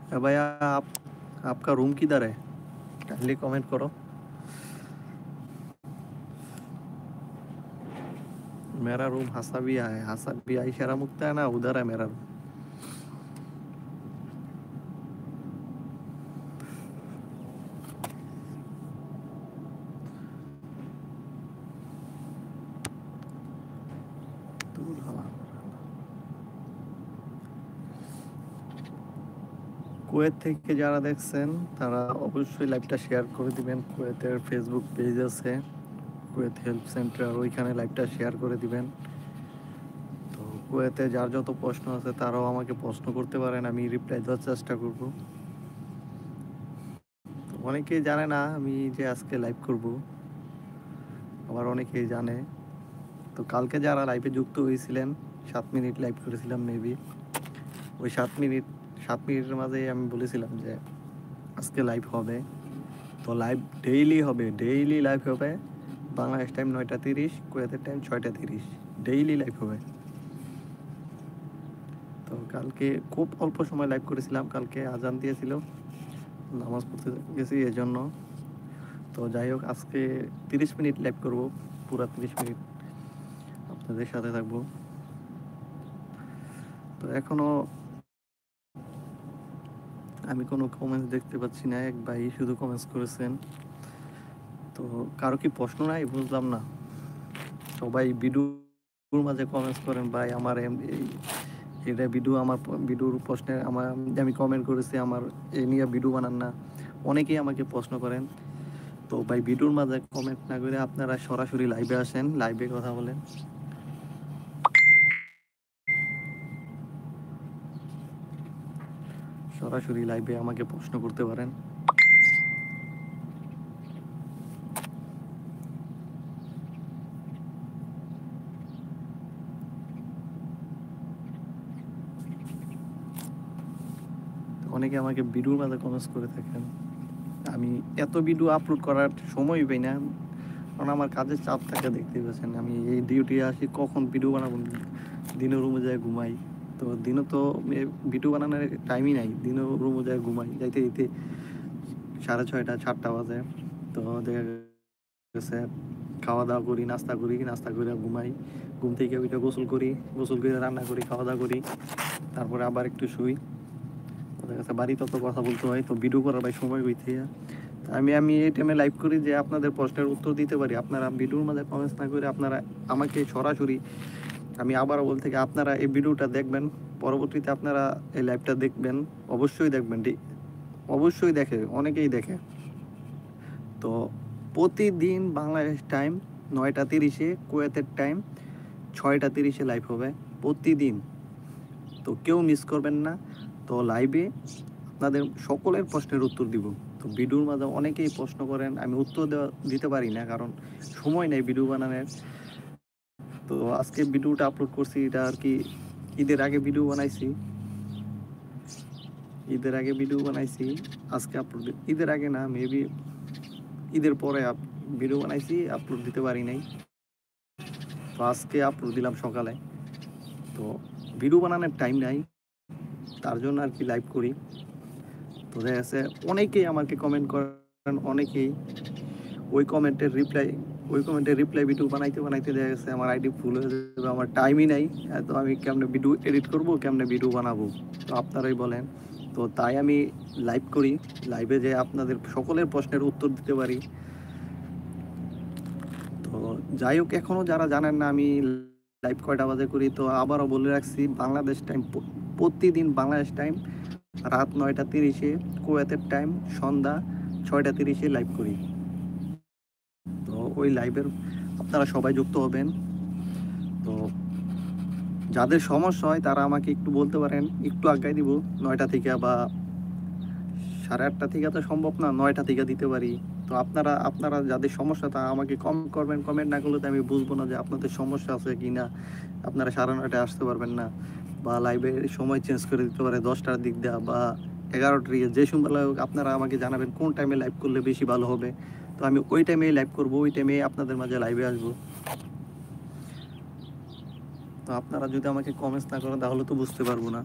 भैया आप आपका रूम किधर है? काइंडली कमेंट करो। मेरा रूम हसाबिया है। हसाबिया इशारा मुक्ता है ना, उधर है मेरा रूम। दूर हवा। কুয়েত থেকে যারা দেখছেন তারা অবশ্যই লাইভটা শেয়ার করে দিবেন। কুয়েতের ফেসবুক পেজ আছে, কুয়েত হেল্প সেন্টার, ওইখানে লাইভটা শেয়ার করে দিবেন। তো কুয়েতে যার যত প্রশ্ন আছে তারাও আমাকে প্রশ্ন করতে পারেন, আমি রিপ্লাই দেওয়ার চেষ্টা করব। অনেকেই জানে না আমি যে আজকে লাইভ করব, আবার অনেকেই জানে। তো কালকে যারা লাইভে যুক্ত হয়েছিলেন 7 মিনিট লাইভ করেছিলাম মেবি, ওই 7 মিনিটের মাঝে আমি বলেছিলাম যে আজকে লাইভ হবে। তো লাইভ ডেইলি হবে, ডেইলি লাইভ হবে। বাংলাদেশ টাইম 9টা 30, কুয়েতের টাইম 6টা 30, ডেইলি লাইভ হবে। তো কালকে খুব অল্প সময় লাইভ করেছিলাম, কালকে আজান দিয়েছিল, নামাজ পড়তে গেছি এজন্য। তো যাই হোক, আজকে 30 মিনিট লাইভ করব, পুরো 30 মিনিট আপনাদের সাথে থাকবো। তো এখনও আমি কোনো কমেন্টস দেখতে পাচ্ছি না, এক ভাই শুধু কমেন্টস করেছেন। তো কারো কি প্রশ্ন নাই? বুঝলাম না। সবাই ভিডিওর মাঝে কমেন্টস করেন, ভাই আমার এটা ভিডিও, আমার ভিডিওর প্রশ্নে আমি কমেন্ট করেছি, আমার এই নিয়ে ভিডিও বানান না, অনেকেই আমাকে প্রশ্ন করেন। তো ভাই ভিডিওর মাঝে কমেন্ট না করে আপনারা সরাসরি লাইভে আসেন, লাইভে কথা বলেন। সরাসরি লাইভে আমাকে প্রশ্ন করতে পারেন। অনেকে আমাকে ভিডিওর মাঝে কমেন্টস করে থাকেন। আমি এত ভিডিও আপলোড করার সময় পাই না, কারণ আমার কাজের চাপ থাকে, দেখতে পাচ্ছেন। আমি এই ডিউটি আসি, কখন ভিডিও বানাবো? দিনের রুমে যায় ঘুমাই। তো দিনও তো ভিডিও বানানোর টাইমই নাই, দিনও রুমে যায় ঘুমাই, যাইতে দিতে 6:30 7টা বাজে। তো দেখা গেছে খাওয়া দাওয়া করি, নাস্তা করি, নাস্তা করে ঘুমাই, ঘুম থেকে ওইটা গোসল করি, গোসল করে রান্না করি, খাওয়া দাওয়া করি, তারপরে আবার একটু শুই। দেখা গেছে বাড়িতে তো কথা বলতে হয়, তো ভিডিও করার ভাই সময় হইতে। আমি এই টাইমে লাইভ করি যে আপনাদের প্রশ্নের উত্তর দিতে পারি। আপনারা ভিডিওর মাঝে কমেন্টস না করে আপনারা আমাকে সরাসরি, আমি আবারও বলতে কি, আপনারা এই ভিডিওটা দেখবেন, পরবর্তীতে আপনারা এই লাইভটা দেখবেন, অবশ্যই দেখবেন, অবশ্যই দেখে, অনেকেই দেখে। তো প্রতিদিন বাংলাদেশ টাইম 9টা 30, কুয়েতের টাইম 6টা 30 লাইভ হবে প্রতিদিন। তো কেউ মিস করবেন না। তো লাইভে আপনাদের সকলের প্রশ্নের উত্তর দিব। তো ভিডিওর মাঝে অনেকেই প্রশ্ন করেন, আমি উত্তর দিতে পারি না, কারণ সময় নেই ভিডিও বানানোর। তো আজকে ভিডিওটা আপলোড করছি, এটা আর কি ঈদের আগে ভিডিও বানাইছি, ঈদের আগে ভিডিও বানাইছি। আজকে আপলোড, ঈদের আগে না, মেবি ঈদের পরে ভিডিও বানাইছি, আপলোড দিতে পারি নাই। তো আজকে আপলোড দিলাম সকালে। তো ভিডিও বানানোর টাইম নাই, তার জন্য আর কি লাইভ করি। তো দেখা যাচ্ছে অনেকেই আমাকে কমেন্ট করেন, অনেকেই ওই কমেন্টের রিপ্লাই ভিডিও বানাইতে বানাইতে দেখা গেছে আমার আইডি ফুল হয়ে যাবে, আমার টাইমই নাই। তো আমি কেমনে ভিডিও এডিট করব, কেমনে ভিডিও বানাবো? তো আপনারাই বলেন। তো তাই আমি লাইভ করি, লাইভে যে আপনাদের সকলের প্রশ্নের উত্তর দিতে পারি। তো যাই হোক, এখনও যারা জানেন না আমি লাইভ কয়টা বাজে করি, তো আবারও বলে রাখছি, বাংলাদেশ টাইম প্রতিদিন বাংলাদেশ টাইম রাত 9টা 30, কুয়েতের টাইম সন্ধ্যা 6টা 30 লাইভ করি। তো ওই লাইভের আপনারা সবাই যুক্ত হবেন। তো যাদের সমস্যা হয় তারা আমাকে একটু বলতে পারেন, একটু আগাই দিব, 9টা থেকে বা 8:30 থেকে তো সম্ভব না, 9টা থেকে দিতে পারি। তো আপনারা যাদের সমস্যা তারা আমাকে কমেন্ট করবেন, কমেন্ট না করলে তো আমি বুঝবো না যে আপনাদের সমস্যা আছে কি না। আপনারা 9:30 আসতে পারবেন না, বা লাইভের সময় চেঞ্জ করে দিতে পারে 10টার দিক দেওয়া বা 11টার দিকে, যে সময় হোক আপনারা আমাকে জানাবেন কোন টাইমে লাইভ করলে বেশি ভালো হবে। তো আমি ওই টাইমেই লাইভ করবো, ওই টাইমেই আপনাদের মাঝে লাইভে আসবো। তো আপনারা যদি আমাকে কমেন্টস না করেন তাহলে তো বুঝতে পারবো না।